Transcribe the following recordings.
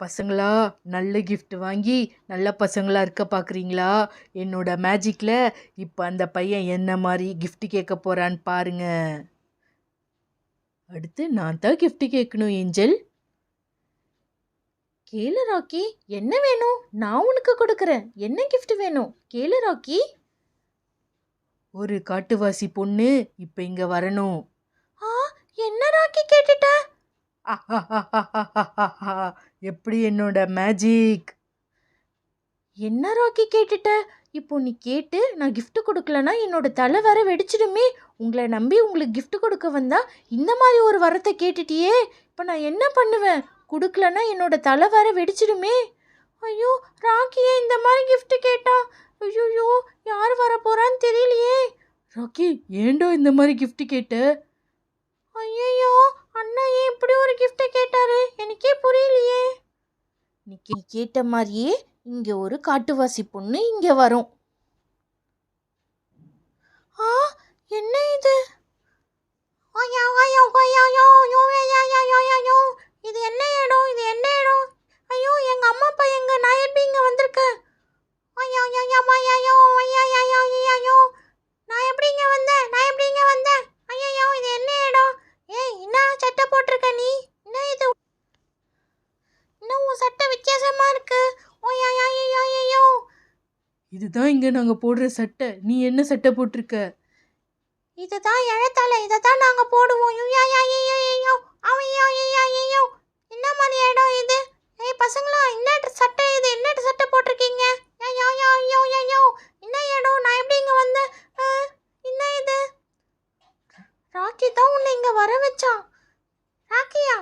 பசங்களா, நல்ல கிஃப்ட் வாங்கி நல்ல பசங்களா இருக்க பார்க்குறீங்களா? என்னோட மேஜிக்கில் இப்போ அந்த பையன் என்ன மாதிரி கிஃப்ட் கேட்க போகிறான்னு பாருங்க. அடுத்து நான் தான் கிஃப்ட் கேட்கணும் ஏஞ்சல். கேளு ராக்கி, என்ன வேணும்? நான் உனக்கு கொடுக்குறேன். என்ன கிஃப்ட் வேணும்? கேளு ராக்கி. ஒரு காட்டுவாசி பொண்ணு இப்போ இங்கே வரணும். என்ன ராக்கி கேட்டுட்ட? எப்படி என்னோட மேஜிக்? என்ன ராக்கி கேட்டுட்ட? இப்போ நீ கேட்டு நான் gift கொடுக்கலனா என்னோட தலை வேற வெடிச்சிடுமே. உங்களை நம்பி உங்களுக்கு gift கொடுக்க வந்தா இந்த மாதிரி ஒரு வரத்தை கேட்டுட்டியே. இப்போ நான் என்ன பண்ணுவேன்? கொடுக்கலனா என்னோட தலை வேற வெடிச்சிடுமே. ஐயோ, ராக்கியே இந்த மாதிரி gift கேட்டா. ஐயோ, யார் வர போறான்னு தெரியலையே. ராக்கி, ஏண்டோ இந்த மாதிரி gift கேட்ட? ஐயோ, அண்ணா ஏன் இப்படி ஒரு gift கேட்டாரு? எனக்கே புரியலையே. நீ கேட்ட மாதிரியே இங்க ஒரு காட்டுவாசி பொண்ணு இங்க வரும். என்ன இது? இது என்ன இடம்? இது என்ன இடம்? ஐயோ, எங்க அம்மா அப்பா எங்க? நான் எப்படி இங்க வந்திருக்கேன்? நான் எப்படி இங்க வந்தேன்? ஐயோ, இது என்ன இடம்? ஏய், என்ன சட்டை போட்டிருக்க நீ? என்ன இது? இன்னும் உன் சட்டை வித்தியாசமா இருக்கு. ஐயோ, இதுதான் இங்க நாங்க போடுற சட்டை. நீ என்ன சட்டை போட்டிருக்க? இதுதான் இழத்தலை. இதை தான் நாங்க போடுவோம். என்ன மாதிரி இடம் இது? ஏய் பசங்களா, என்ன சட்டை இது? என்ன சட்டை போட்டிருக்கீங்க? என்ன இடம்? நான் எப்படி இங்க வந்தேன்? என்ன இது? ராக்கி தான் உன்னை இங்க வர வச்சான். ராக்கியா?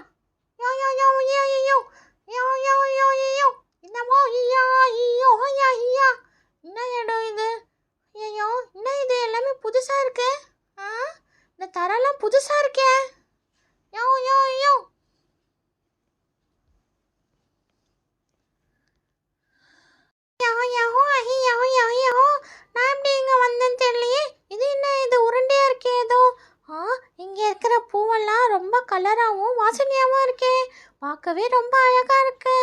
என்ன இடம் இது? ஐயோ, என்ன இது? எல்லாமே புதுசா இருக்கு. இந்த தரெல்லாம் புதுசா இருக்கே. நான் எப்படி இங்க வந்தேன்னு தெரியலையே. இது என்ன? இது உருண்டையா இருக்கே ஏதோ. இங்க இருக்கிற பூவெல்லாம் ரொம்ப கலராகவும் வாசனையாகவும் இருக்கே. பார்க்கவே ரொம்ப அழகா இருக்கு.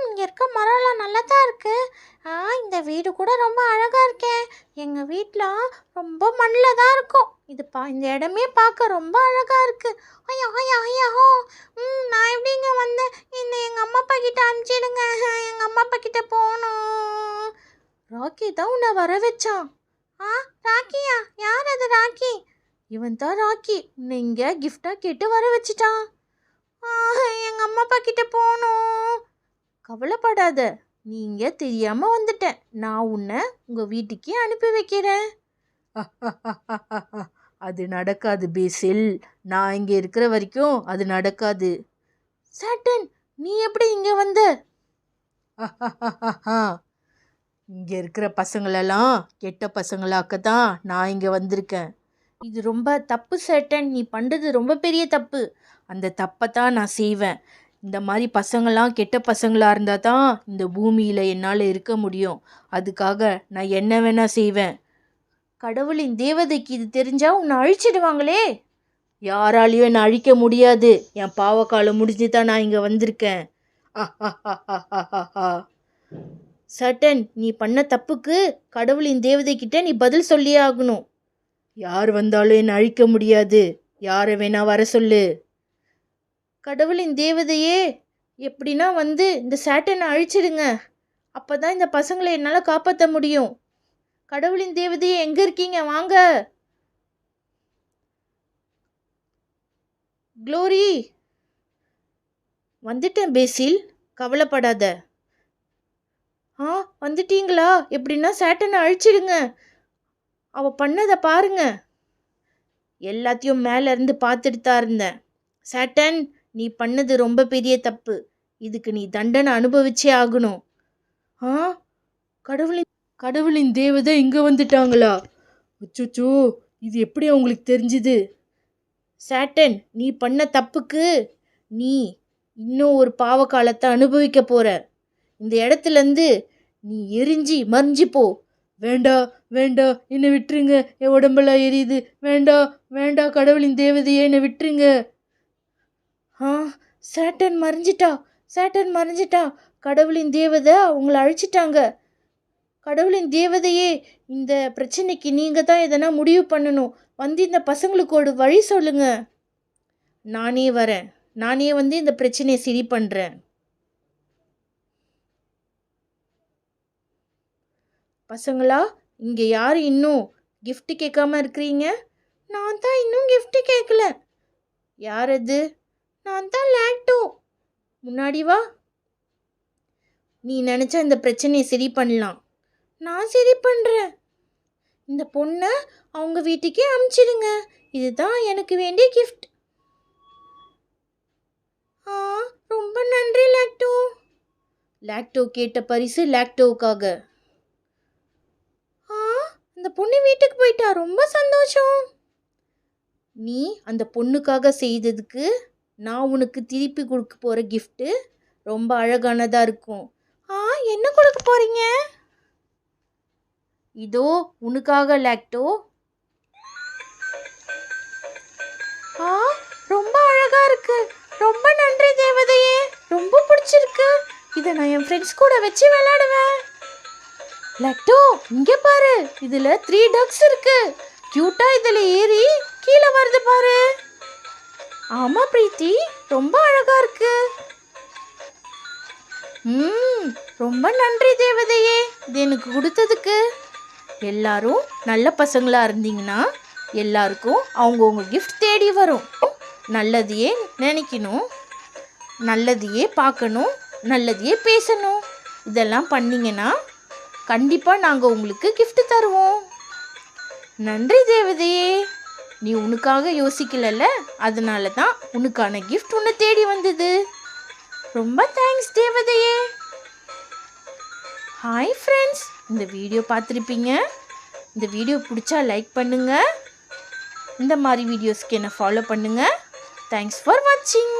இங்க இருக்க மரம்லாம் நல்லா தான் இருக்கு. இந்த வீடு கூட ரொம்ப அழகா இருக்கே. எங்க வீட்டில் ரொம்ப மண்ணில் தான் இருக்கும். இந்த இடமே பார்க்க ரொம்ப அழகா இருக்கு. நான் எப்படி இங்க வந்தேன்? எங்க அம்மா அப்பா கிட்ட அனுப்பிச்சிடுங்க. எங்க அம்மா அப்பா கிட்ட போகணும். ராக்கி தான் உன்னை வர வச்சான். ராக்கியா? யார் அது ராக்கி? இவன் தான் ராக்கி. உன்னை இங்க கிஃப்டா கேட்டு வர வச்சுட்டான். எங்க அம்மா அப்பா கிட்ட போகணும். கவலைப்படாத, நீ இங்க தெரியாம வந்துட்ட. நான் உன்னை உங்க வீட்டுக்கே அனுப்பி வைக்கிறேன். அது நடக்காது பேசில். நான் இங்க இருக்கிற வரைக்கும் அது நடக்காது. சாட்டன், நீ எப்படி இங்க வந்த? இங்க இருக்கிற பசங்களெல்லாம் கெட்ட பசங்களாக்கத்தான் நான் இங்க வந்திருக்கேன். இது ரொம்ப தப்பு சாட்டன். நீ பண்றது ரொம்ப பெரிய தப்பு. அந்த தப்பை தான் நான் செய்வேன். இந்த மாதிரி பசங்களாம் கெட்ட பசங்களாக இருந்தால் தான் இந்த பூமியில் என்னால் இருக்க முடியும். அதுக்காக நான் என்ன வேணா செய்வேன். கடவுளின் தேவதைக்கு இது தெரிஞ்சா உன்னை அழிச்சிடுவாங்களே. யாராலையும் என்னை அழிக்க முடியாது. என் பாவக்காலம் முடிஞ்சு தான் நான் இங்கே வந்திருக்கேன். சட்டன், நீ பண்ண தப்புக்கு கடவுளின் தேவதைக்கிட்ட நீ பதில் சொல்லியே ஆகணும். யார் வந்தாலும் என்னை அழிக்க முடியாது. யாரை வேணா வர சொல்லு. கடவுளின் தேவதையே, எப்படின்னா வந்து இந்த சாட்டனை அழிச்சிடுங்க. அப்போ தான் இந்த பசங்களை என்னால் காப்பாற்ற முடியும். கடவுளின் தேவதையே, எங்கே இருக்கீங்க? வாங்க. க்ளோரி, வந்துட்டேன் பேசில், கவலைப்படாத. வந்துட்டீங்களா? எப்படின்னா சாட்டனை அழிச்சிடுங்க. அவ பண்ணதை பாருங்க. எல்லாத்தையும் மேலேருந்து பார்த்துட்டு தான் இருந்தேன். சாட்டன், நீ பண்ணது ரொம்ப பெரிய தப்பு. இதுக்கு நீ தண்டனை அனுபவிச்சே ஆகணும். கடவுளின் தேவதை இங்கே வந்துட்டாங்களா? அச்சோ, இது எப்படி அவங்களுக்கு தெரிஞ்சுது? சாட்டன், நீ பண்ண தப்புக்கு நீ இன்னும் ஒரு பாவகாலத்தை அனுபவிக்க போற. இந்த இடத்துலேருந்து நீ எரிஞ்சு மறைஞ்சு போ. வேண்டாம், என்னை விட்டுருங்க. என் உடம்பெல்லாம் எரியுது. வேண்டாம், கடவுளின் தேவதையே, என்னை விட்டுருங்க. ஆ சேட்டன் மறைஞ்சிட்டா. கடவுளின் தேவதை அவங்கள அழிச்சிட்டாங்க. கடவுளின் தேவதையே, இந்த பிரச்சனைக்கு நீங்கள் தான் எதனா முடிவு பண்ணணும். வந்து இந்த பசங்களுக்கு ஒரு வழி சொல்லுங்க. நானே வரேன். நானே வந்து இந்த பிரச்சனையை சரி பண்ணுறேன். பசங்களா, இங்கே யார் இன்னும் gift கேட்காம இருக்கிறீங்க? நான் தான் இன்னும் gift கேட்கல. யார் அது? நான் தான் லாக்டோ. முன்னாடி வா. நீ நினச்சா இந்த பிரச்சனையை சரி பண்ணலாம். நான் சரி பண்ணுறேன். இந்த பொண்ணை அவங்க வீட்டுக்கே அனுப்பிச்சிடுங்க. இதுதான் எனக்கு வேண்டிய கிஃப்ட். ரொம்ப நன்றி லாக்டோ. லாக்டோ கேட்ட பரிசு லாக்டோவுக்காக. அந்த பொண்ணு வீட்டுக்கு போயிட்டா. ரொம்ப சந்தோஷம். நீ அந்த பொண்ணுக்காக செய்ததுக்கு நான் உனக்கு திருப்பி கொடுக்க போகிற கிஃப்ட்டு ரொம்ப அழகானதாக இருக்கும். என்ன கொடுக்க போகிறீங்க? இதோ உனக்காக லாக்டோ. ரொம்ப அழகா இருக்கு. ரொம்ப நன்றி தேவதையே. ரொம்ப பிடிச்சிருக்கு. இதை நான் என் ஃப்ரெண்ட்ஸ் கூட வச்சு விளையாடுவேன். லாக்டோ, இங்கே பாரு. இதில் 3 டக்ஸ் இருக்கு. கியூட்டா இதில் ஏறி கீழே வருது பாரு. ஆமாம் பிரீத்தி, ரொம்ப அழகா இருக்கு. ரொம்ப நன்றி தேவதையே இது எனக்கு கொடுத்ததுக்கு. எல்லாரும் நல்ல பசங்களா இருந்தீங்கன்னா எல்லாருக்கும் அவங்கவுங்க கிஃப்ட் தேடி வரும். நல்லதையே நினைக்கணும், நல்லதையே பார்க்கணும், நல்லதையே பேசணும். இதெல்லாம் பண்ணிங்கன்னா கண்டிப்பாக நாங்கள் உங்களுக்கு gift தருவோம். நன்றி தேவதையே. நீ உனக்காக யோசிக்கலல்ல, அதனால தான் உனக்கான கிஃப்ட் உன்னை தேடி வந்தது. ரொம்ப தேங்க்ஸ் தேவதையே. ஹாய் ஃப்ரெண்ட்ஸ், இந்த வீடியோ பார்த்துருப்பீங்க. இந்த வீடியோ பிடிச்சா லைக் பண்ணுங்கள். இந்த மாதிரி வீடியோஸ்க்கு என்னை ஃபாலோ பண்ணுங்கள். தேங்க்ஸ் ஃபார் வாட்சிங்.